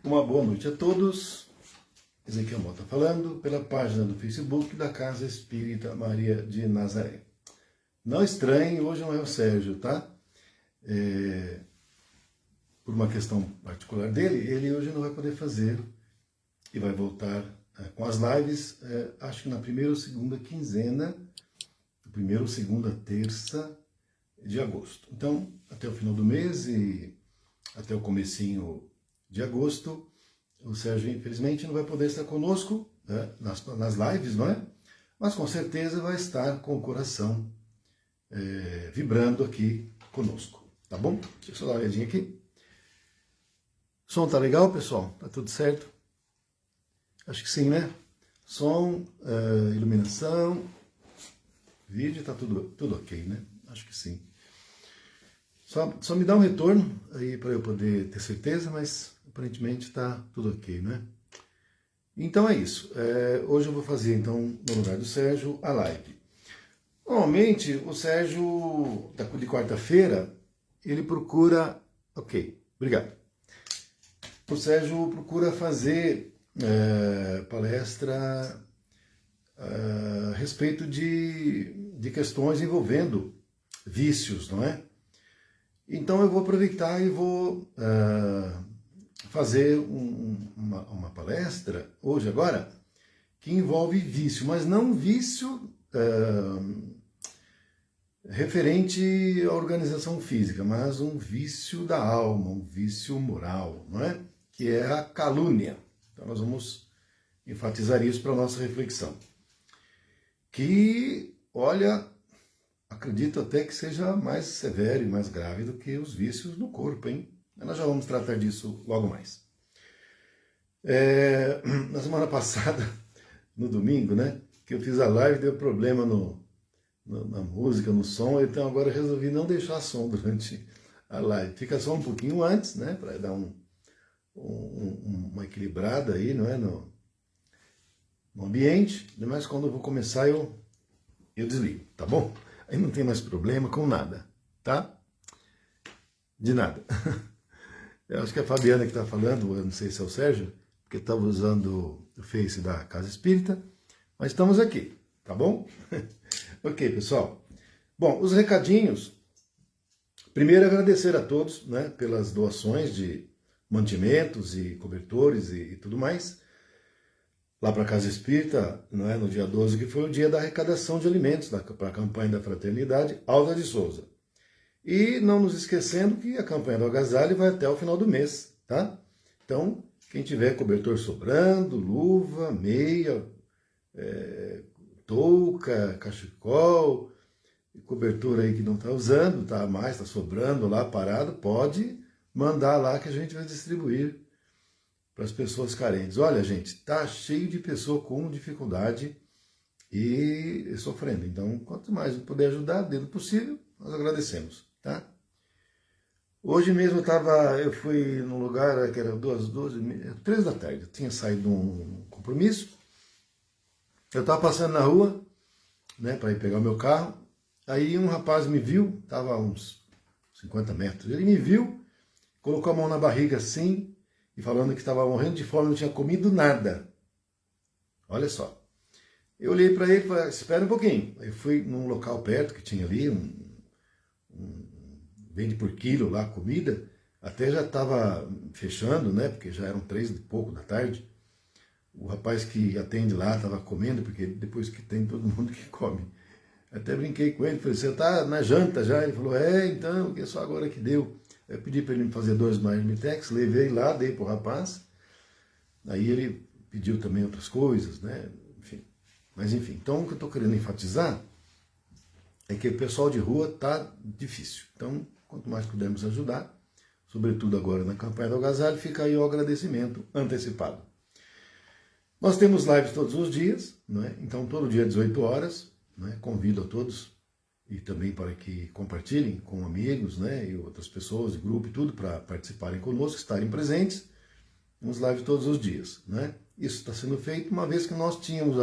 Uma boa noite a todos. Ezequiel Mota falando pela página do Facebook da Casa Espírita Maria de Nazaré. Não estranhe, hoje não é o Sérgio, tá? Por uma questão particular dele, ele hoje não vai poder fazer e vai voltar com as lives, acho que na primeira ou segunda quinzena, primeira ou segunda terça de agosto. Então, até o final do mês e até o comecinho de agosto, o Sérgio, infelizmente, não vai poder estar conosco, né, nas lives, não é? Mas com certeza vai estar com o coração vibrando aqui conosco, tá bom? Deixa eu só dar uma olhadinha aqui. O som tá legal, pessoal? Tá tudo certo? Acho que sim, né? Som, iluminação, vídeo, tá tudo ok, né? Acho que sim. Só me dá um retorno aí para eu poder ter certeza, mas aparentemente está tudo ok, né? Então é isso. Hoje eu vou fazer, então, no lugar do Sérgio, a live. Normalmente, o Sérgio, de quarta-feira, ele procura... Ok, obrigado. O Sérgio procura fazer palestra a respeito de questões envolvendo vícios, não é? Então eu vou aproveitar e vou fazer uma palestra, hoje, agora, que envolve vício, mas não vício referente à organização física, mas um vício da alma, um vício moral, não é? Que é a calúnia. Então nós vamos enfatizar isso para a nossa reflexão. Que, olha, acredito até que seja mais severo e mais grave do que os vícios no corpo, hein? Nós já vamos tratar disso logo mais. Na semana passada, no domingo, né, que eu fiz a live, deu problema na música, no som, então agora eu resolvi não deixar som durante a live. Fica só um pouquinho antes, né, para dar uma equilibrada aí, não é, no ambiente, mas quando eu vou começar eu desligo, tá bom? Aí não tem mais problema com nada, tá? De nada. Eu acho que é a Fabiana que está falando, eu não sei se é o Sérgio, porque estava usando o Face da Casa Espírita, mas estamos aqui, tá bom? Ok, pessoal. Bom, os recadinhos. Primeiro, agradecer a todos, né, pelas doações de mantimentos e cobertores e tudo mais. Lá para a Casa Espírita, não é, no dia 12, que foi o dia da arrecadação de alimentos para a campanha da Fraternidade Alta de Souza. E não nos esquecendo que a campanha do agasalho vai até o final do mês, tá? Então, quem tiver cobertor sobrando, luva, meia, touca, cachecol, cobertor aí que não está usando, tá mais, está sobrando lá, parado, pode mandar lá que a gente vai distribuir para as pessoas carentes. Olha, gente, tá cheio de pessoa com dificuldade e sofrendo. Então, quanto mais puder ajudar, dentro do possível, nós agradecemos, tá? Hoje mesmo eu fui num lugar que era 3 da tarde, eu tinha saído de um compromisso, eu estava passando na rua, né, para ir pegar o meu carro, aí um rapaz me viu, estava a uns 50 metros, ele me viu, colocou a mão na barriga assim, e falando que estava morrendo de fome, não tinha comido nada. Olha só. Eu olhei para ele e falei, espera um pouquinho. Eu fui num local perto que tinha ali, vende por quilo lá comida, até já estava fechando, né, porque já eram 3 e pouco da tarde. O rapaz que atende lá estava comendo, porque depois que tem todo mundo que come. Até brinquei com ele, falei, você está na janta já? Ele falou, então, que é só agora que deu. Eu pedi para ele me fazer 2 marmitex, levei lá, dei para o rapaz. Aí ele pediu também outras coisas, né? Enfim. Mas enfim, então o que eu estou querendo enfatizar é que o pessoal de rua está difícil. Então, quanto mais pudermos ajudar, sobretudo agora na campanha do agasalho, fica aí o agradecimento antecipado. Nós temos lives todos os dias, né? Então todo dia às 18 horas, né? Convido a todos e também para que compartilhem com amigos, né, e outras pessoas, de grupo e tudo, para participarem conosco, estarem presentes nos lives todos os dias, né? Isso está sendo feito uma vez que nós tínhamos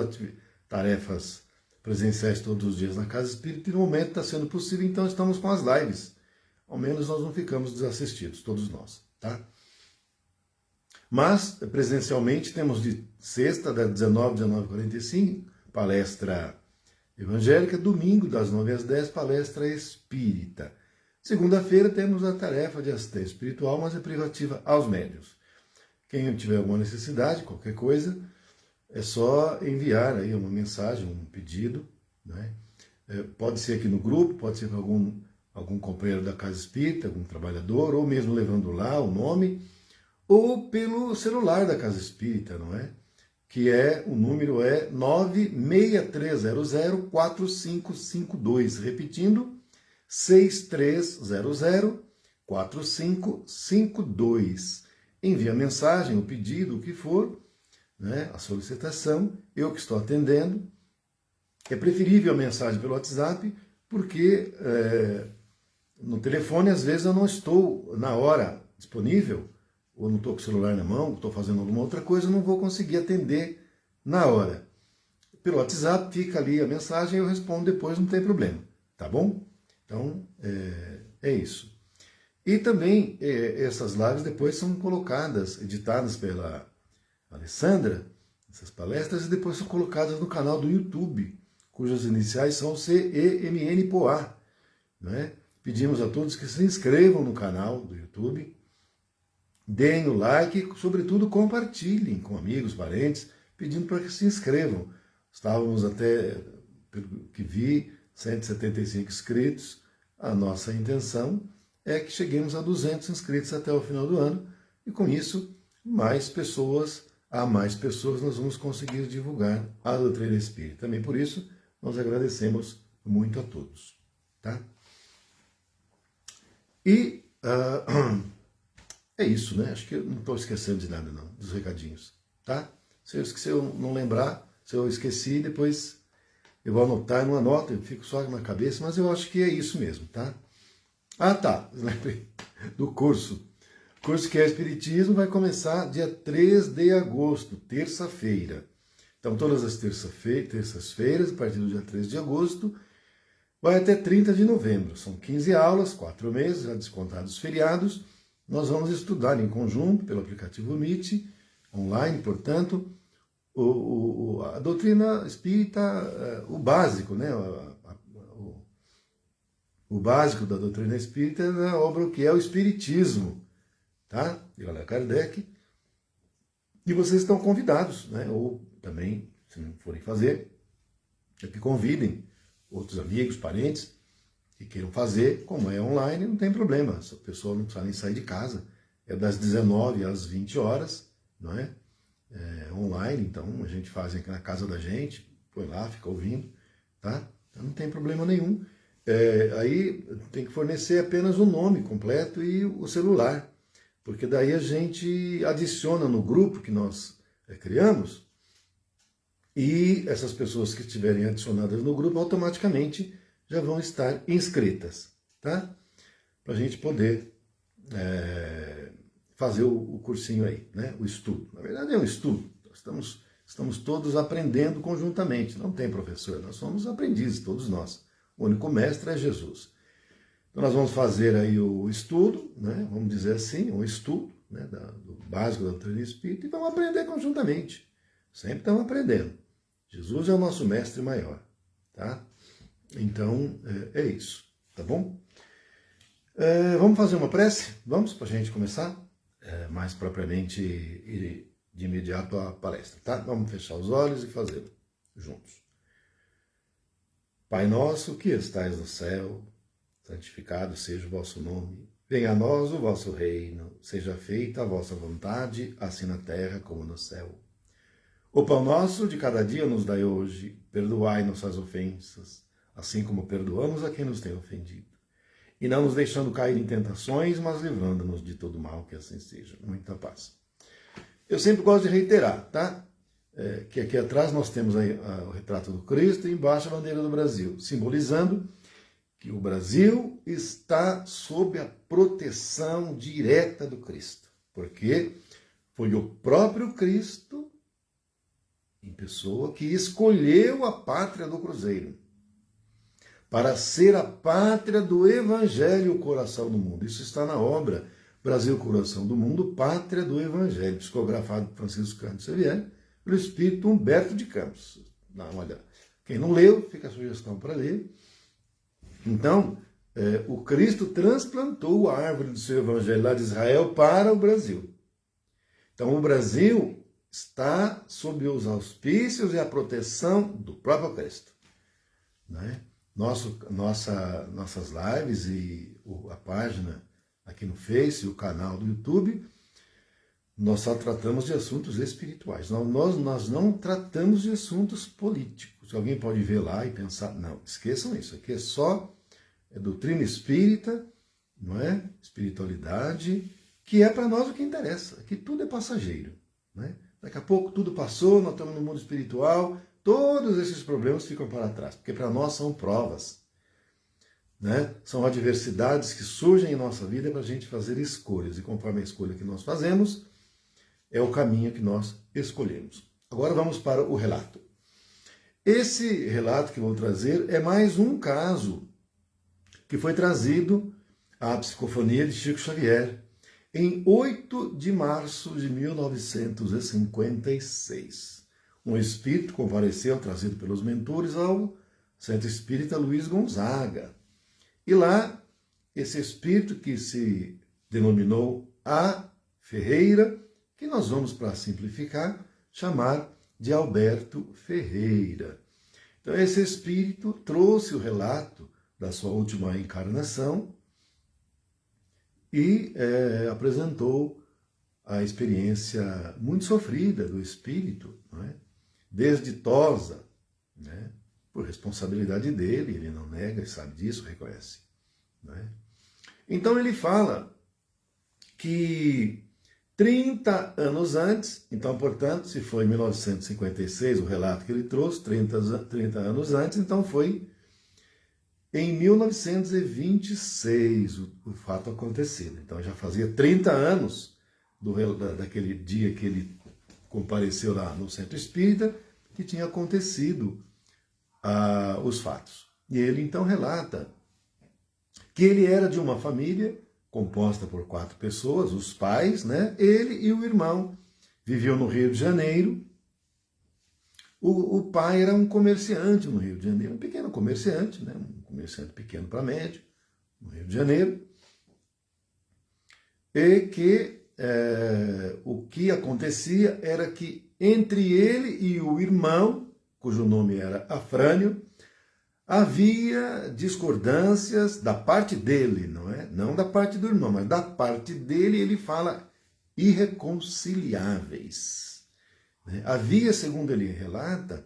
tarefas presenciais todos os dias na Casa Espírita e no momento está sendo possível, então estamos com as lives. Ao menos nós não ficamos desassistidos, todos nós, tá? Mas, presencialmente, temos de sexta, das 19 às 19h45, palestra evangélica, domingo, das 9 às 10, palestra espírita. Segunda-feira temos a tarefa de assistência espiritual, mas é privativa aos médiuns. Quem tiver alguma necessidade, qualquer coisa, é só enviar aí uma mensagem, um pedido, né? Pode ser aqui no grupo, pode ser para algum companheiro da Casa Espírita, algum trabalhador, ou mesmo levando lá o nome, ou pelo celular da Casa Espírita, não é? Que o número é 963004552, repetindo, 63004552. Envia a mensagem, o pedido, o que for, né, a solicitação, eu que estou atendendo. É preferível a mensagem pelo WhatsApp, porque no telefone, às vezes, eu não estou na hora disponível, ou não estou com o celular na mão, estou fazendo alguma outra coisa, não vou conseguir atender na hora. Pelo WhatsApp, fica ali a mensagem, eu respondo depois, não tem problema, tá bom? Então, é isso. E também, essas lives depois são colocadas, editadas pela Alessandra, essas palestras, e depois são colocadas no canal do YouTube, cujas iniciais são CEMNPOA, né? Pedimos a todos que se inscrevam no canal do YouTube, deem o like e, sobretudo, compartilhem com amigos, parentes, pedindo para que se inscrevam. Estávamos até, pelo que vi, 175 inscritos. A nossa intenção é que cheguemos a 200 inscritos até o final do ano, e com isso, mais pessoas nós vamos conseguir divulgar a doutrina espírita. Também por isso, nós agradecemos muito a todos. Tá? E é isso, né? Acho que eu não estou esquecendo de nada, não, dos recadinhos. Tá? Se eu não lembrar, se eu esqueci, depois eu vou anotar, não anoto, eu fico só na cabeça, mas eu acho que é isso mesmo, tá? Ah, tá, lembrei do curso. O curso que é Espiritismo vai começar dia 3 de agosto, terça-feira. Então, todas as terças-feiras, a partir do dia 3 de agosto, vai até 30 de novembro. São 15 aulas, 4 meses, já descontados os feriados. Nós vamos estudar em conjunto, pelo aplicativo Meet, online, portanto, a doutrina espírita, o básico, né? O básico da doutrina espírita é a obra que é o Espiritismo, tá? De Allan Kardec. E vocês estão convidados, né? Ou também, se não forem fazer, é que convidem outros amigos, parentes, que queiram fazer. Como é online, não tem problema. Essa pessoa não precisa nem sair de casa. É das 19 às 20 horas, não é? Online, então a gente faz aqui na casa da gente, põe lá, fica ouvindo, tá? Então não tem problema nenhum. Aí tem que fornecer apenas o nome completo e o celular, porque daí a gente adiciona no grupo que nós criamos, e essas pessoas que estiverem adicionadas no grupo automaticamente já vão estar inscritas, tá? Para a gente poder fazer o cursinho aí, né? O estudo. Na verdade é um estudo, estamos todos aprendendo conjuntamente, não tem professor, nós somos aprendizes, todos nós. O único mestre é Jesus. Então nós vamos fazer aí o estudo, né? Vamos dizer assim, um estudo, né? Do básico da doutrina espírita, e vamos aprender conjuntamente. Sempre estamos aprendendo. Jesus é o nosso mestre maior, tá? Então é isso, tá bom? Vamos fazer uma prece? Vamos, para a gente começar? Mais propriamente e de imediato a palestra, tá? Vamos fechar os olhos e fazê-lo juntos. Pai nosso que estais no céu, santificado seja o vosso nome. Venha a nós o vosso reino, seja feita a vossa vontade, assim na terra como no céu. O pão nosso de cada dia nos dai hoje, perdoai nossas ofensas, assim como perdoamos a quem nos tem ofendido. E não nos deixando cair em tentações, mas livrando-nos de todo mal, que assim seja. Muita paz. Eu sempre gosto de reiterar, tá? Que aqui atrás nós temos aí o retrato do Cristo e embaixo a bandeira do Brasil, simbolizando que o Brasil está sob a proteção direta do Cristo, porque foi o próprio Cristo, em pessoa, que escolheu a pátria do Cruzeiro para ser a pátria do Evangelho, o coração do mundo. Isso está na obra Brasil, coração do mundo, pátria do Evangelho, psicografado por Francisco Cândido Xavier, pelo espírito Humberto de Campos. Dá uma olhada. Quem não leu, fica a sugestão para ler. Então, o Cristo transplantou a árvore do seu Evangelho lá de Israel para o Brasil. Então, o Brasil está sob os auspícios e a proteção do próprio Cristo. Né? Nossas lives e a página aqui no Face, o canal do YouTube, nós só tratamos de assuntos espirituais. Nós não tratamos de assuntos políticos. Alguém pode ver lá e pensar, não, esqueçam isso, aqui é só doutrina espírita, não é? Espiritualidade, que é para nós o que interessa. Aqui tudo é passageiro. Né? Daqui a pouco tudo passou, nós estamos no mundo espiritual, todos esses problemas ficam para trás, porque para nós são provas. Né? São adversidades que surgem em nossa vida para a gente fazer escolhas, e conforme a escolha que nós fazemos, é o caminho que nós escolhemos. Agora vamos para o relato. Esse relato que eu vou trazer é mais um caso que foi trazido à psicofonia de Chico Xavier em 8 de março de 1956. Um espírito compareceu, trazido pelos mentores, ao Centro Espírita Luiz Gonzaga. E lá, esse espírito que se denominou A. Ferreira, que nós vamos, para simplificar, chamar de Alberto Ferreira. Então, esse espírito trouxe o relato da sua última encarnação e apresentou a experiência muito sofrida do espírito, não é? Desditosa, né? Por responsabilidade dele, ele não nega, sabe disso, reconhece. Não é? Então ele fala que 30 anos antes, então, portanto, se foi em 1956 o relato que ele trouxe, 30 anos antes, então foi em 1926 o fato acontecido. Então já fazia 30 anos daquele dia que ele compareceu lá no Centro Espírita, que tinha acontecido os fatos. E ele então relata que ele era de uma família composta por 4 pessoas, os pais, né? Ele e o irmão viviam no Rio de Janeiro. O pai era um comerciante no Rio de Janeiro, um pequeno comerciante, né? Um comerciante pequeno para médio, no Rio de Janeiro. E que o que acontecia era que entre ele e o irmão, cujo nome era Afrânio, havia discordâncias da parte dele, não é? Não da parte do irmão, mas da parte dele. Ele fala irreconciliáveis. Havia, segundo ele relata,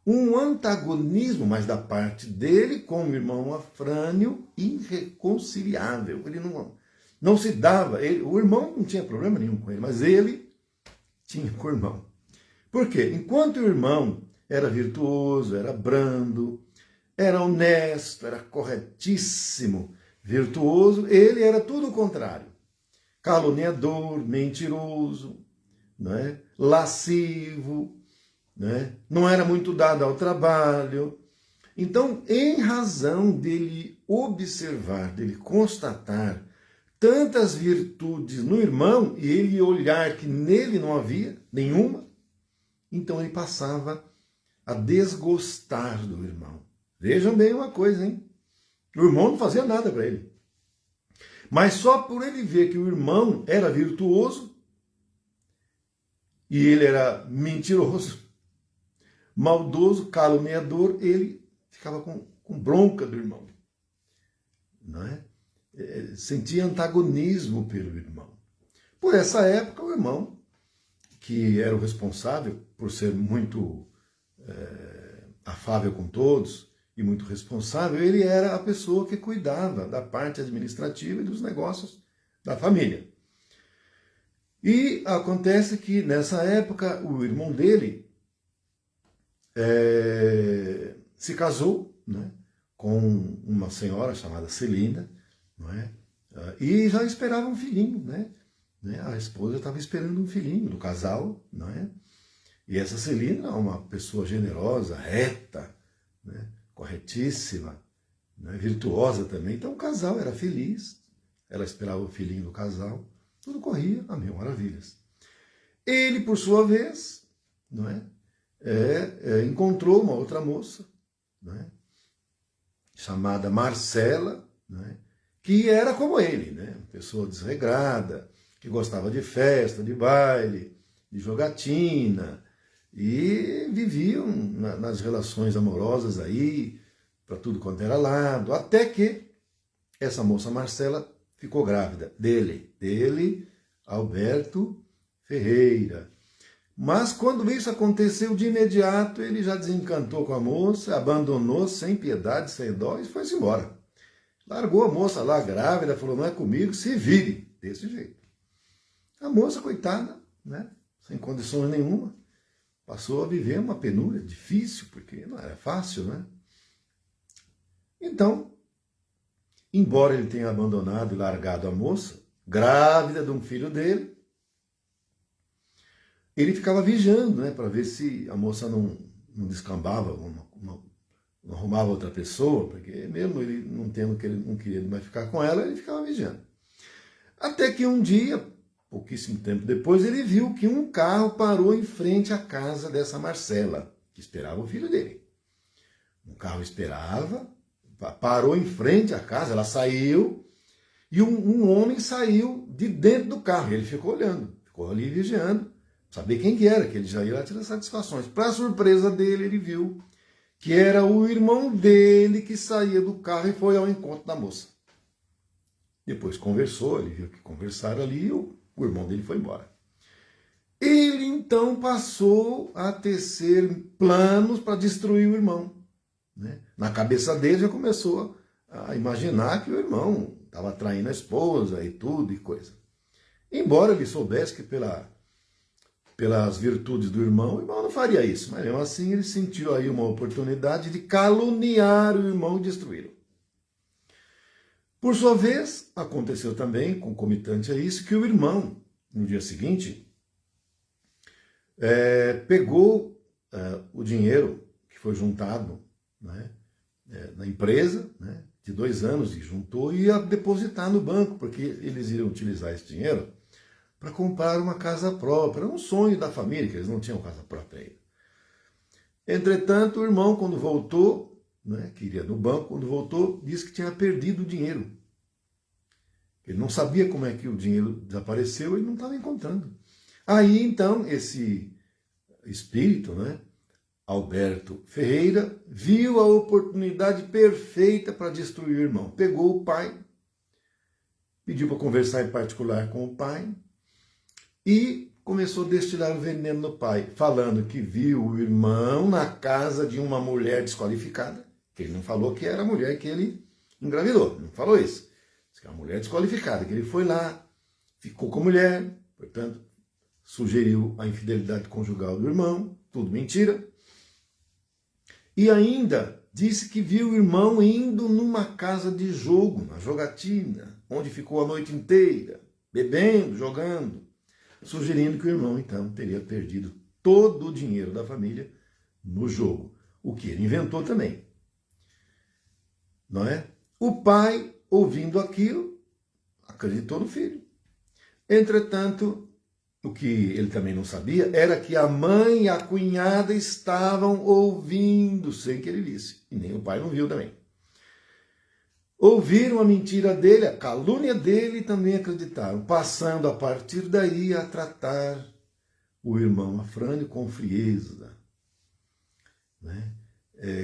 um antagonismo, mas da parte dele com o irmão Afrânio, irreconciliável. Ele não se dava, o irmão não tinha problema nenhum com ele, mas ele tinha com o irmão. Por quê? Enquanto o irmão era virtuoso, era brando, era honesto, era corretíssimo, virtuoso, ele era tudo o contrário. Caluniador, mentiroso, não é? Lascivo, não era muito dado ao trabalho. Então, em razão dele observar, dele constatar tantas virtudes no irmão e ele olhar que nele não havia nenhuma, então ele passava a desgostar do irmão. Vejam bem uma coisa, hein? O irmão não fazia nada para ele. Mas só por ele ver que o irmão era virtuoso e ele era mentiroso, maldoso, caluniador, ele ficava com bronca do irmão. Não é? Sentia antagonismo pelo irmão. Por essa época, o irmão, que era o responsável por ser muito afável com todos e muito responsável, ele era a pessoa que cuidava da parte administrativa e dos negócios da família. E acontece que, nessa época, o irmão dele se casou, né, com uma senhora chamada Celina, não é? E já esperava um filhinho, né? A esposa estava esperando um filhinho do casal, não é? E essa Celina é uma pessoa generosa, reta, né? Corretíssima, né? Virtuosa também. Então o casal era feliz, ela esperava o filhinho do casal. Tudo corria a mil maravilhas. Ele, por sua vez, não é? Encontrou uma outra moça, não é? Chamada Marcela, não é? Que era como ele, né? Uma pessoa desregrada, que gostava de festa, de baile, de jogatina, e viviam nas relações amorosas aí, para tudo quanto era lado, até que essa moça Marcela ficou grávida dele, Alberto Ferreira. Mas quando isso aconteceu, de imediato ele já desencantou com a moça, abandonou sem piedade, sem dó e foi-se embora. Largou a moça lá grávida, falou, não é comigo, se vire, desse jeito. A moça, coitada, né, sem condições nenhuma, passou a viver uma penúria difícil, porque não era fácil, né? Então, embora ele tenha abandonado e largado a moça, grávida de um filho dele, ele ficava vigiando, né, para ver se a moça não descambava, não arrumava outra pessoa, porque mesmo ele não tendo que ele não queria mais ficar com ela, ele ficava vigiando. Até que um dia, pouquíssimo tempo depois, ele viu que um carro parou em frente à casa dessa Marcela, que esperava o filho dele. Um carro esperava, parou em frente à casa, ela saiu, e um homem saiu de dentro do carro. Ele ficou olhando, ficou ali vigiando, saber quem que era, que ele já ia lá tirar satisfações. Para surpresa dele, ele viu que era o irmão dele que saía do carro e foi ao encontro da moça. Depois conversou, ele viu que conversaram ali e o irmão dele foi embora. Ele então passou a tecer planos para destruir o irmão, né? Na cabeça dele já começou a imaginar que o irmão estava traindo a esposa e tudo e coisa. Embora ele soubesse que pelas virtudes do irmão, o irmão não faria isso, mas mesmo assim ele sentiu aí uma oportunidade de caluniar o irmão e destruí-lo. Por sua vez, aconteceu também, concomitante a isso, que o irmão, no dia seguinte, pegou o dinheiro que foi juntado, né, na empresa, né, de 2 anos, e juntou e ia depositar no banco, porque eles iriam utilizar esse dinheiro para comprar uma casa própria. Era um sonho da família, que eles não tinham casa própria ainda. Entretanto, o irmão, quando voltou, né, que iria no banco, quando voltou, disse que tinha perdido o dinheiro. Ele não sabia como é que o dinheiro desapareceu, ele não estava encontrando. Aí, então, esse espírito, né, Alberto Ferreira, viu a oportunidade perfeita para destruir o irmão. Pegou o pai, pediu para conversar em particular com o pai, e começou a destilar o veneno no pai, falando que viu o irmão na casa de uma mulher desqualificada, que ele não falou que era a mulher que ele engravidou, não falou isso. Disse que é uma mulher desqualificada, que ele foi lá, ficou com a mulher, portanto, sugeriu a infidelidade conjugal do irmão, tudo mentira. E ainda disse que viu o irmão indo numa casa de jogo, na jogatina, onde ficou a noite inteira, bebendo, jogando, sugerindo que o irmão, então, teria perdido todo o dinheiro da família no jogo, o que ele inventou também. Não é? O pai, ouvindo aquilo, acreditou no filho. Entretanto, o que ele também não sabia era que a mãe e a cunhada estavam ouvindo sem que ele visse, e nem o pai não viu também. Ouviram a mentira dele, a calúnia dele, e também acreditaram, passando a partir daí a tratar o irmão Afrânio com frieza, né?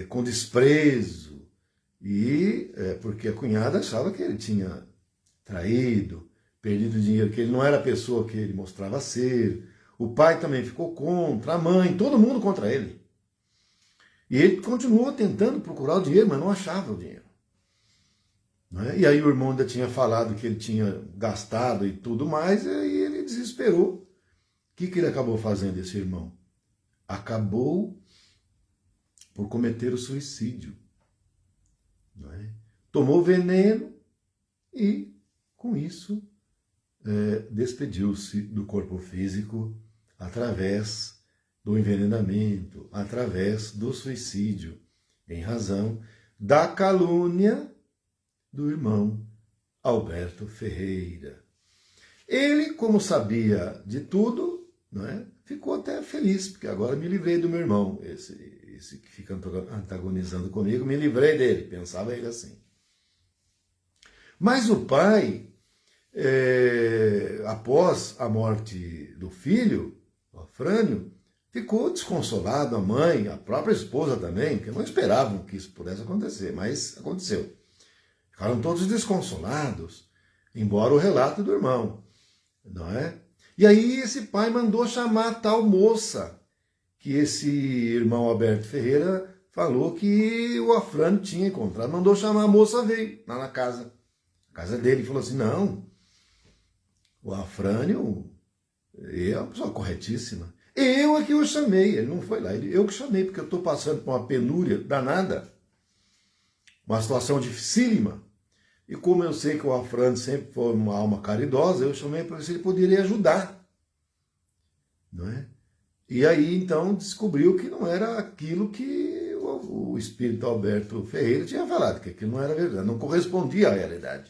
Com desprezo, e porque a cunhada achava que ele tinha traído, perdido dinheiro, que ele não era a pessoa que ele mostrava ser. O pai também ficou contra, a mãe, todo mundo contra ele. E ele continuou tentando procurar o dinheiro, mas não achava o dinheiro. E aí o irmão ainda tinha falado que ele tinha gastado e tudo mais, e aí ele desesperou. O que ele acabou fazendo, esse irmão? Acabou por cometer o suicídio. Tomou veneno e, com isso, despediu-se do corpo físico através do envenenamento, através do suicídio, em razão da calúnia do irmão Alberto Ferreira. Ele, como sabia de tudo, não é, ficou até feliz, porque agora me livrei do meu irmão, esse que fica antagonizando comigo, me livrei dele, pensava ele assim. Mas o pai, após a morte do filho, o Afrânio, ficou desconsolado, a mãe, a própria esposa também, que não esperavam que isso pudesse acontecer, mas aconteceu. Ficaram todos desconsolados, embora o relato do irmão, não é? E aí esse pai mandou chamar a tal moça, que esse irmão Alberto Ferreira falou que o Afrânio tinha encontrado. Mandou chamar a moça, veio lá na casa dele, e falou assim, não, o Afrânio é uma pessoa corretíssima. Eu é que o chamei, ele não foi lá, eu que chamei, porque eu estou passando por uma penúria danada, uma situação dificílima, e como eu sei que o Afrânio sempre foi uma alma caridosa, eu chamei para ver se ele poderia ajudar, não é? E aí, então, descobriu que não era aquilo que o espírito Alberto Ferreira tinha falado, que aquilo não era verdade, não correspondia à realidade.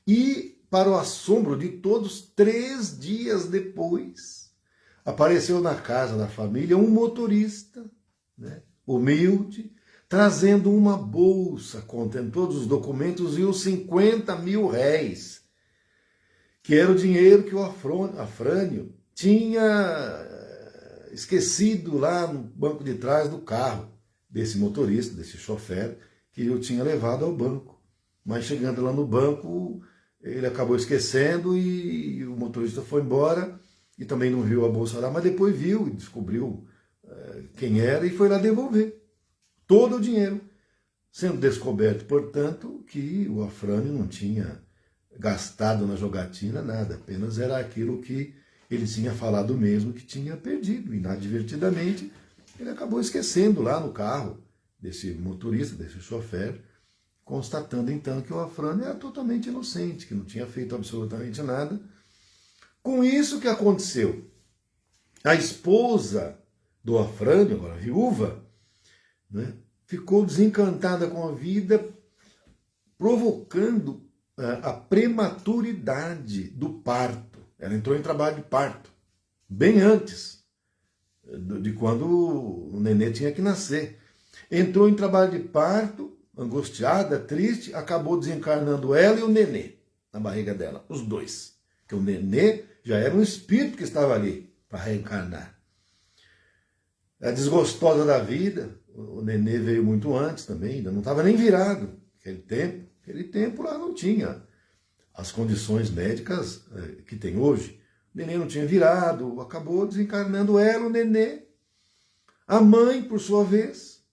E, para o assombro de todos, 3 dias depois, apareceu na casa da família um motorista, né, humilde, trazendo uma bolsa contendo todos os documentos e os 50 mil réis, que era o dinheiro que o Afrânio tinha esquecido lá no banco de trás do carro desse motorista, desse chofer, que eu tinha levado ao banco. Mas chegando lá no banco, ele acabou esquecendo e o motorista foi embora e também não viu a bolsa lá, mas depois viu e descobriu quem era e foi lá devolver todo o dinheiro, sendo descoberto, portanto, que o Afrânio não tinha gastado na jogatina nada, apenas era aquilo que ele tinha falado mesmo que tinha perdido, inadvertidamente ele acabou esquecendo lá no carro desse motorista, desse chofer, constatando então que o Afrânio era totalmente inocente, que não tinha feito absolutamente nada. Com isso, o que aconteceu? A esposa do Afrânio, agora viúva, né, ficou desencantada com a vida, provocando a prematuridade do parto. Ela entrou em trabalho de parto, bem antes de quando o nenê tinha que nascer. Entrou em trabalho de parto, angustiada, triste, acabou desencarnando ela e o nenê na barriga dela, os dois. Porque o nenê já era um espírito que estava ali para reencarnar. A desgostosa da vida, o nenê veio muito antes também, ainda não estava nem virado. Aquele tempo lá não tinha as condições médicas que tem hoje. O nenê não tinha virado, acabou desencarnando ela, o nenê. A mãe, por sua vez,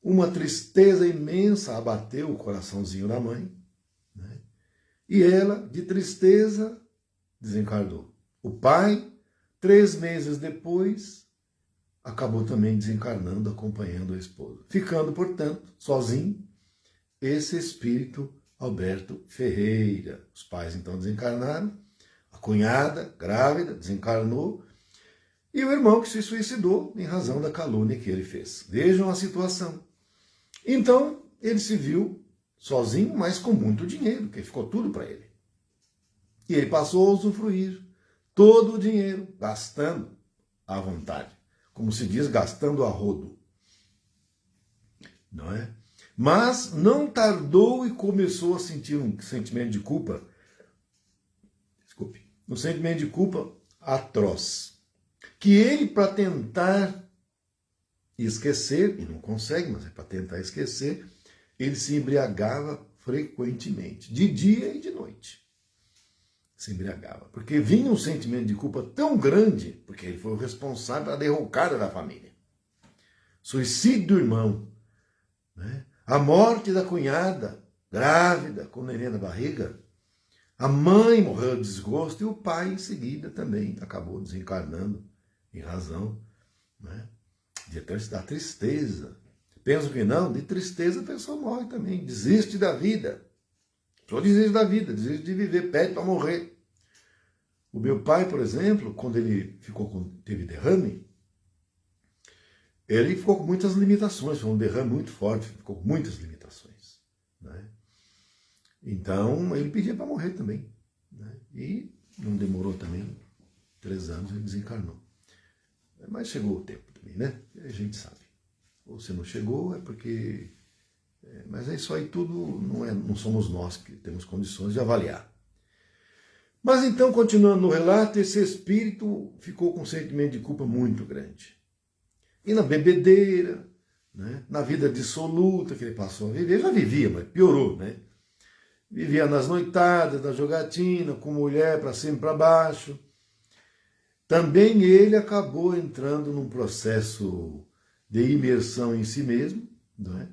uma tristeza imensa abateu o coraçãozinho da mãe, né? E ela, de tristeza, desencarnou. O pai, 3 meses depois, acabou também desencarnando, acompanhando a esposa. Ficando, portanto, sozinho, esse espírito Alberto Ferreira. Os pais então desencarnaram, a cunhada, grávida, desencarnou, e o irmão que se suicidou em razão da calúnia que ele fez. Vejam a situação. Então, ele se viu sozinho, mas com muito dinheiro, porque ficou tudo para ele. E ele passou a usufruir todo o dinheiro, gastando à vontade. Como se diz, gastando a rodo. Não é? Mas não tardou e começou a sentir um sentimento de culpa. Desculpe. Um sentimento de culpa atroz. Que ele, para tentar esquecer, e não consegue, mas é para tentar esquecer, ele se embriagava frequentemente, de dia e de noite. Se embriagava, porque vinha um sentimento de culpa tão grande, porque ele foi o responsável pela derrocada da família. Suicídio do irmão, né? A morte da cunhada, grávida, com o neném na barriga. A mãe morreu de desgosto e o pai, em seguida, também acabou desencarnando em razão, né, da tristeza. Penso que não, de tristeza a pessoa morre também, desiste da vida. A pessoa desiste da vida, desiste de viver, pede para morrer. O meu pai, por exemplo, quando ele teve derrame, ele ficou com muitas limitações, foi um derrame muito forte, ficou com muitas limitações, né? Então, ele pedia para morrer também. E não demorou também 3 anos, ele desencarnou. Mas chegou o tempo também, né? A gente sabe. Ou se não chegou, é porque... Mas é isso aí tudo, não somos nós que temos condições de avaliar. Mas então, continuando no relato, esse espírito ficou com um sentimento de culpa muito grande. E na bebedeira, né, na vida dissoluta que ele passou a viver, já vivia, mas piorou, né? Vivia nas noitadas, na jogatina, com mulher para cima e para baixo. Também ele acabou entrando num processo de imersão em si mesmo, não é?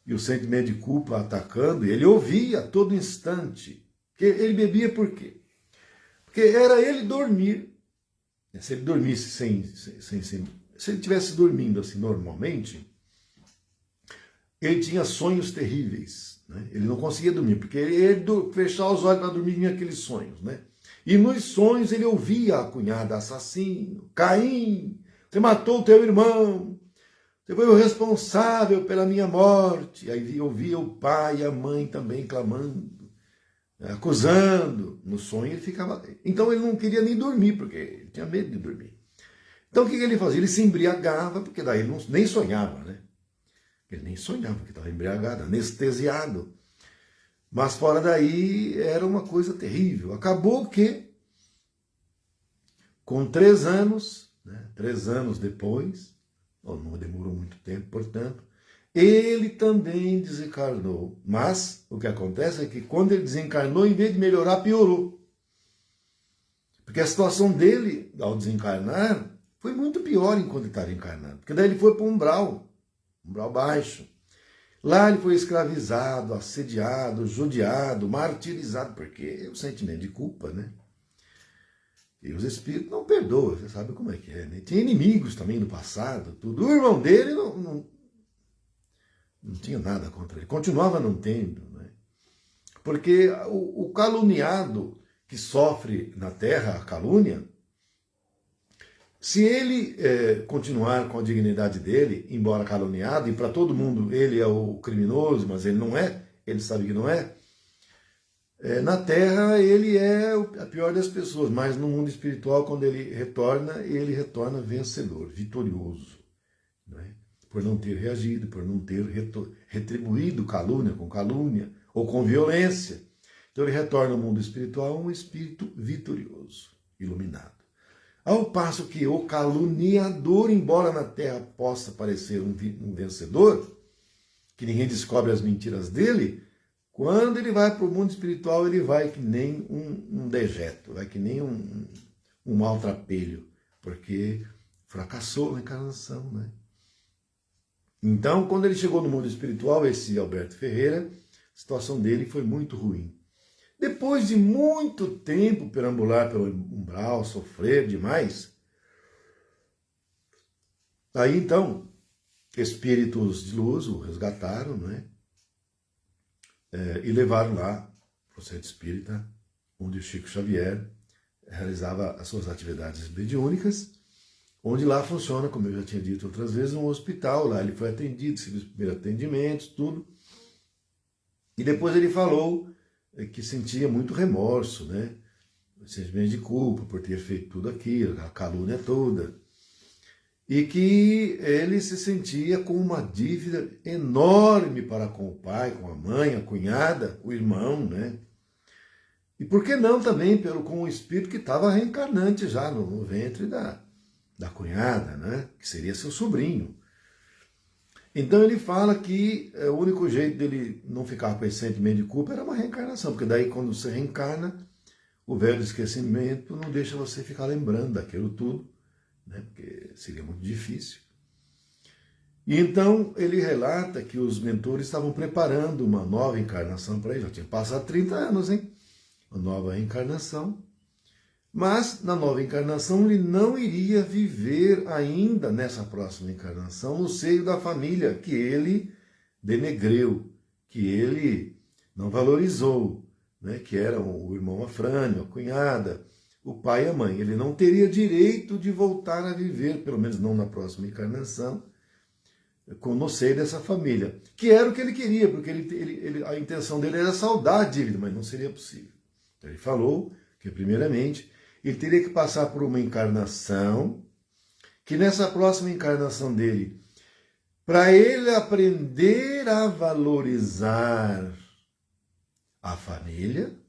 E o sentimento de culpa atacando, ele ouvia a todo instante. Que ele bebia por quê? Porque era ele dormir. Se ele dormisse se ele estivesse dormindo assim normalmente, ele tinha sonhos terríveis, né? Ele não conseguia dormir, porque ele fechar os olhos para dormir vinha aqueles sonhos, né? E nos sonhos ele ouvia a cunhada: assassino, Caim, você matou o teu irmão, você foi o responsável pela minha morte. Aí ouvia o pai e a mãe também clamando, acusando. No sonho ele ficava... Então ele não queria nem dormir, porque ele tinha medo de dormir. Então o que ele fazia? Ele se embriagava, porque daí ele nem sonhava, né? Ele nem sonhava, porque estava embriagado, anestesiado. Mas fora daí era uma coisa terrível. Acabou que, com 3 anos, né, 3 anos depois, não demorou muito tempo, portanto, ele também desencarnou. Mas o que acontece é que quando ele desencarnou, em vez de melhorar, piorou. Porque a situação dele, ao desencarnar, foi muito pior enquanto ele estava encarnado. Porque daí ele foi para o umbral baixo. Lá ele foi escravizado, assediado, judiado, martirizado, porque o sentimento de culpa, né? E os espíritos não perdoam, você sabe como é que é, né? Tinha inimigos também no passado, tudo. O irmão dele não tinha nada contra ele, continuava não tendo, né? Porque o caluniado que sofre na terra a calúnia, se ele continuar com a dignidade dele, embora caluniado, e para todo mundo ele é o criminoso, mas ele não é, ele sabe que não é, na Terra ele é a pior das pessoas, mas no mundo espiritual, quando ele retorna vencedor, vitorioso, não é? Por não ter reagido, por não ter retribuído calúnia com calúnia ou com violência. Então ele retorna ao mundo espiritual um espírito vitorioso, iluminado. Ao passo que o caluniador, embora na Terra possa parecer um vencedor, que ninguém descobre as mentiras dele, quando ele vai para o mundo espiritual, ele vai que nem um dejeto, vai que nem um maltrapilho, porque fracassou na encarnação, né? Então, quando ele chegou no mundo espiritual, esse Alberto Ferreira, a situação dele foi muito ruim. Depois de muito tempo perambular pelo umbral, sofrer demais, aí então, espíritos de luz o resgataram, não é? E levaram lá para o centro espírita, onde o Chico Xavier realizava as suas atividades mediúnicas, onde lá funciona, como eu já tinha dito outras vezes, um hospital. Lá ele foi atendido, seguiu os primeiros atendimentos, tudo. E depois ele falou que sentia muito remorso, né? Sentimento de culpa por ter feito tudo aquilo, a calúnia toda. E que ele se sentia com uma dívida enorme para com o pai, com a mãe, a cunhada, o irmão, né? E por que não também com o espírito que estava reencarnante já no ventre da cunhada, né? Que seria seu sobrinho. Então ele fala que o único jeito dele não ficar com esse sentimento de culpa era uma reencarnação, porque daí quando você reencarna, o velho esquecimento não deixa você ficar lembrando daquilo tudo, né? Porque seria muito difícil. E então ele relata que os mentores estavam preparando uma nova encarnação para ele, já tinha passado 30 anos, hein? Uma nova reencarnação. Mas na nova encarnação ele não iria viver ainda nessa próxima encarnação no seio da família que ele denegreu, que ele não valorizou, né? Que eram o irmão Afrânio, a cunhada, o pai e a mãe. Ele não teria direito de voltar a viver, pelo menos não na próxima encarnação, no seio dessa família, que era o que ele queria, porque a intenção dele era saldar a dívida, mas não seria possível. Então ele falou Porque, primeiramente, ele teria que passar por uma encarnação, que nessa próxima encarnação dele, para ele aprender a valorizar a família,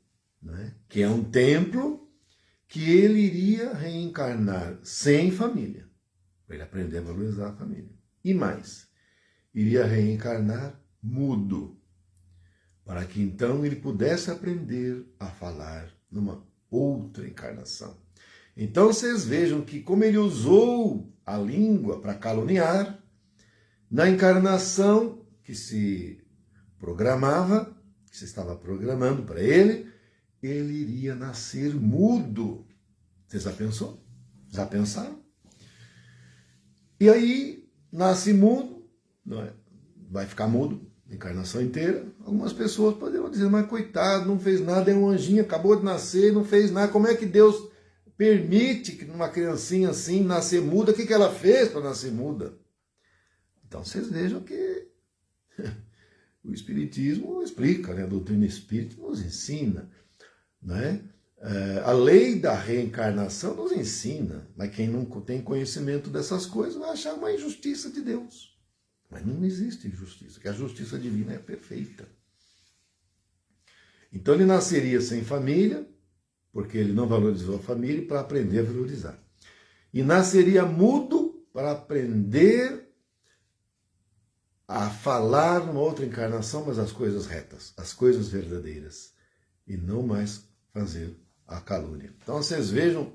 né, que é um templo, que ele iria reencarnar sem família, para ele aprender a valorizar a família. E mais, iria reencarnar mudo, para que então ele pudesse aprender a falar numa outra encarnação. Então vocês vejam que como ele usou a língua para caluniar, na encarnação que se programava, que se estava programando para ele, ele iria nascer mudo. Você já pensou? Já pensaram? E aí, nasce mudo, não é? Vai ficar mudo a encarnação inteira. Algumas pessoas poderiam dizer, mas coitado, não fez nada, é um anjinho, acabou de nascer, não fez nada. Como é que Deus permite que uma criancinha assim nascer muda? O que ela fez para nascer muda? Então vocês vejam que o Espiritismo explica, né? A doutrina espírita nos ensina, né? A lei da reencarnação nos ensina, mas quem não tem conhecimento dessas coisas vai achar uma injustiça de Deus. Mas não existe injustiça, porque a justiça divina é perfeita. Então ele nasceria sem família, porque ele não valorizou a família, para aprender a valorizar. E nasceria mudo para aprender a falar numa outra encarnação, mas as coisas retas, as coisas verdadeiras, e não mais fazer a calúnia. Então vocês vejam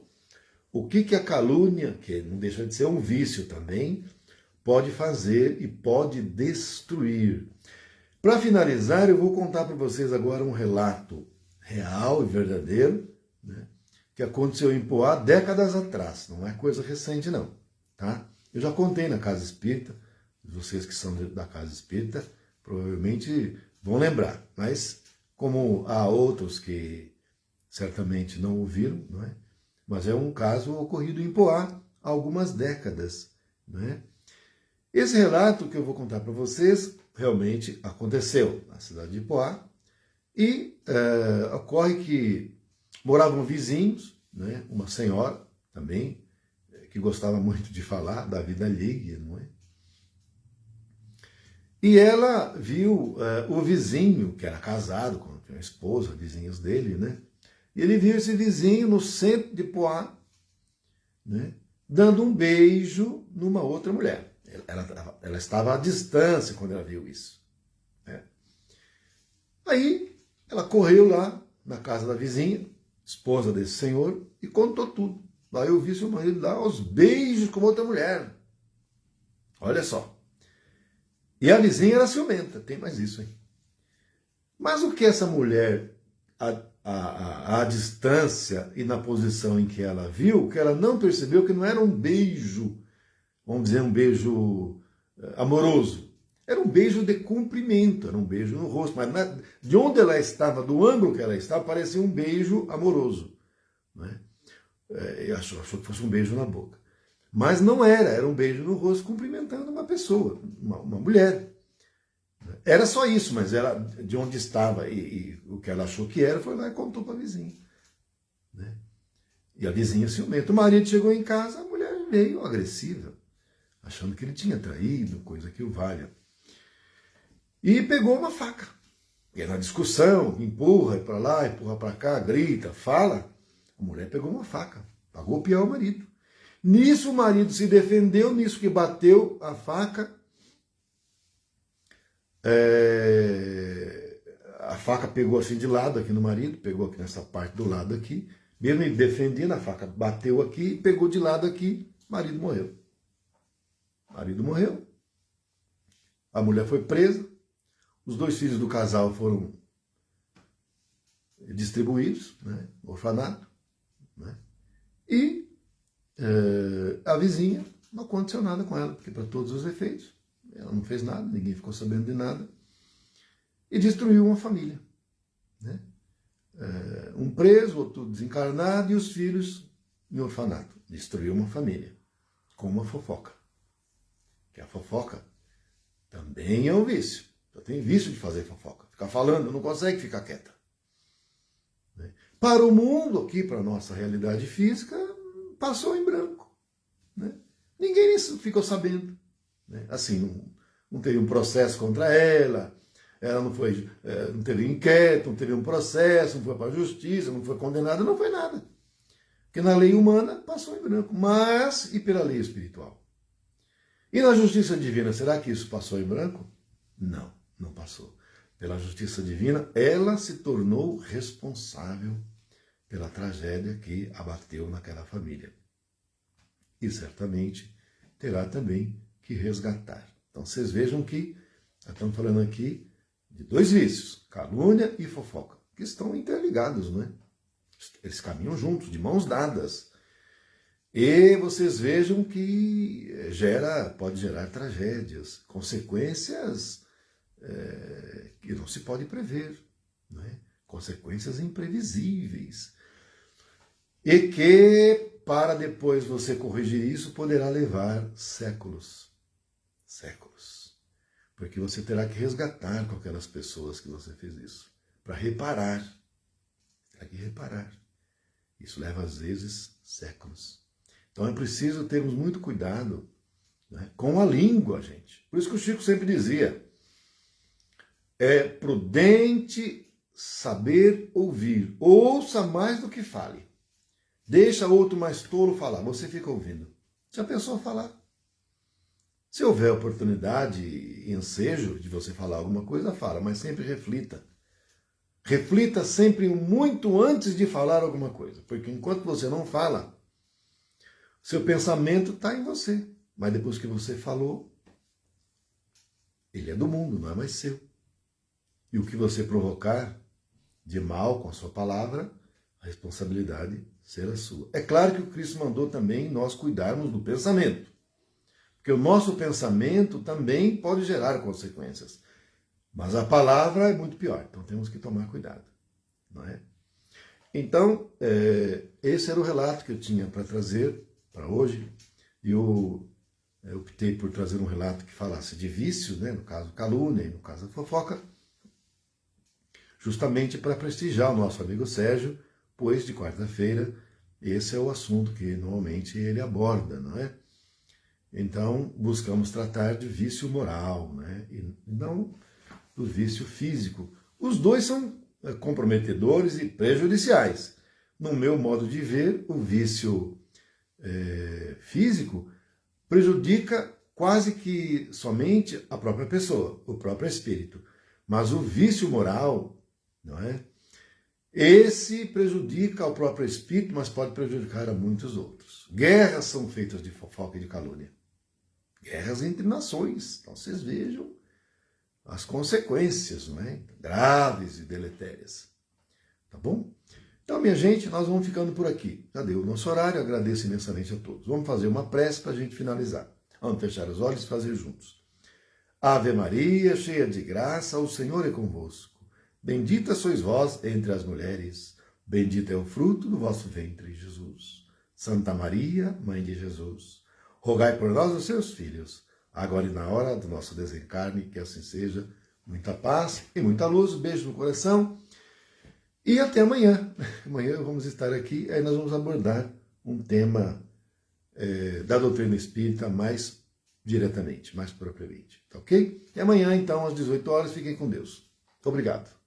o que a calúnia, que não deixa de ser um vício também, pode fazer e pode destruir. Para finalizar, eu vou contar para vocês agora um relato real e verdadeiro, né, que aconteceu em Poá décadas atrás, não é coisa recente não, tá? Eu já contei na Casa Espírita, vocês que são da Casa Espírita provavelmente vão lembrar, mas como há outros que certamente não ouviram, não é? Mas é um caso ocorrido em Poá há algumas décadas, não é? Esse relato que eu vou contar para vocês realmente aconteceu na cidade de Poá e ocorre que moravam vizinhos, né? Uma senhora também que gostava muito de falar da vida alheia, não é? E ela viu o vizinho, que era casado, tinha uma esposa, vizinhos dele, né? E ele viu esse vizinho no centro de Poá, né, dando um beijo numa outra mulher. Ela estava à distância quando ela viu isso, né? Aí ela correu lá na casa da vizinha, esposa desse senhor, e contou tudo. Lá eu vi seu marido lá aos beijos com outra mulher. Olha só. E a vizinha era ciumenta, tem mais isso, hein? Mas o que essa mulher, à distância e na posição em que ela viu, que ela não percebeu que não era um beijo, vamos dizer, um beijo amoroso. Era um beijo de cumprimento, era um beijo no rosto. Mas de onde ela estava, do ângulo que ela estava, parecia um beijo amoroso, né? Achou que fosse um beijo na boca. Mas não era um beijo no rosto cumprimentando uma pessoa, uma mulher. Era só isso, mas ela, de onde estava e o que ela achou que era, foi lá e contou para a vizinha, né? E a vizinha ciumenta. O marido chegou em casa, a mulher veio agressiva, achando que ele tinha traído, coisa que o valha. E pegou uma faca. E na discussão, empurra para lá, empurra para cá, grita, fala. A mulher pegou uma faca, para golpear o marido. Nisso o marido se defendeu, nisso que bateu a faca, a faca pegou assim de lado aqui no marido, pegou aqui nessa parte do lado aqui, mesmo ele defendendo, a faca bateu aqui, pegou de lado aqui, o marido morreu. O marido morreu, a mulher foi presa, os 2 filhos do casal foram distribuídos, né, no orfanato, né, e a vizinha não aconteceu nada com ela, porque para todos os efeitos, ela não fez nada, ninguém ficou sabendo de nada, e destruiu uma família, né? Um preso, outro desencarnado, e os filhos em orfanato. Destruiu uma família, com uma fofoca. Que a fofoca também é um vício. Só tem vício de fazer fofoca. Ficar falando, não consegue ficar quieta, né? Para o mundo, aqui, para a nossa realidade física, passou em branco. Né? Ninguém ficou sabendo. Né? Assim, não teve um processo contra ela não foi, não teve inquérito, não teve um processo, não foi para a justiça, não foi condenada, não foi nada. Porque na lei humana passou em branco, mas e pela lei espiritual? E na justiça divina, será que isso passou em branco? Não, não passou. Pela justiça divina, ela se tornou responsável pela tragédia que abateu naquela família. E certamente terá também que resgatar. Então vocês vejam que estamos falando aqui de dois vícios, calúnia e fofoca, que estão interligados, não é? Eles caminham juntos, de mãos dadas. E vocês vejam que pode gerar tragédias, consequências que não se pode prever, não é? Consequências imprevisíveis. E que, para depois você corrigir isso, poderá levar séculos. Séculos. Porque você terá que resgatar com aquelas pessoas que você fez isso. Para reparar. Terá que reparar. Isso leva, às vezes, séculos. Então é preciso termos muito cuidado, né, com a língua, gente. Por isso que o Chico sempre dizia, é prudente saber ouvir. Ouça mais do que fale. Deixa outro mais tolo falar. Você fica ouvindo. Já pensou falar? Se houver oportunidade e ensejo de você falar alguma coisa, fala, mas sempre reflita. Reflita sempre muito antes de falar alguma coisa, porque enquanto você não fala, seu pensamento está em você, mas depois que você falou, ele é do mundo, não é mais seu. E o que você provocar de mal com a sua palavra, a responsabilidade será sua. É claro que o Cristo mandou também nós cuidarmos do pensamento. Porque o nosso pensamento também pode gerar consequências. Mas a palavra é muito pior, então temos que tomar cuidado. Não é? Então, esse era o relato que eu tinha para trazer para hoje. Eu optei por trazer um relato que falasse de vícios, né? No caso calúnia e no caso fofoca, justamente para prestigiar o nosso amigo Sérgio, pois de quarta-feira esse é o assunto que normalmente ele aborda, não é? Então, buscamos tratar de vício moral, né? E não do vício físico. Os dois são comprometedores e prejudiciais. No meu modo de ver, o vício físico prejudica quase que somente a própria pessoa, o próprio espírito. Mas o vício moral, não é? Esse prejudica o próprio espírito, mas pode prejudicar a muitos outros. Guerras são feitas de fofoca e de calúnia. Guerras entre nações. Então vocês vejam as consequências, não é? Graves e deletérias. Tá bom? Então, minha gente, nós vamos ficando por aqui. Já deu o nosso horário, agradeço imensamente a todos. Vamos fazer uma prece para a gente finalizar. Vamos fechar os olhos e fazer juntos. Ave Maria, cheia de graça, o Senhor é convosco. Bendita sois vós entre as mulheres, bendito é o fruto do vosso ventre, Jesus. Santa Maria, Mãe de Jesus, rogai por nós, os seus filhos, agora e na hora do nosso desencarne, que assim seja. Muita paz e muita luz, beijo no coração e até amanhã. Amanhã vamos estar aqui, aí nós vamos abordar um tema da doutrina espírita mais diretamente, mais propriamente, tá ok? E amanhã, então, às 18 horas, fiquem com Deus. Obrigado.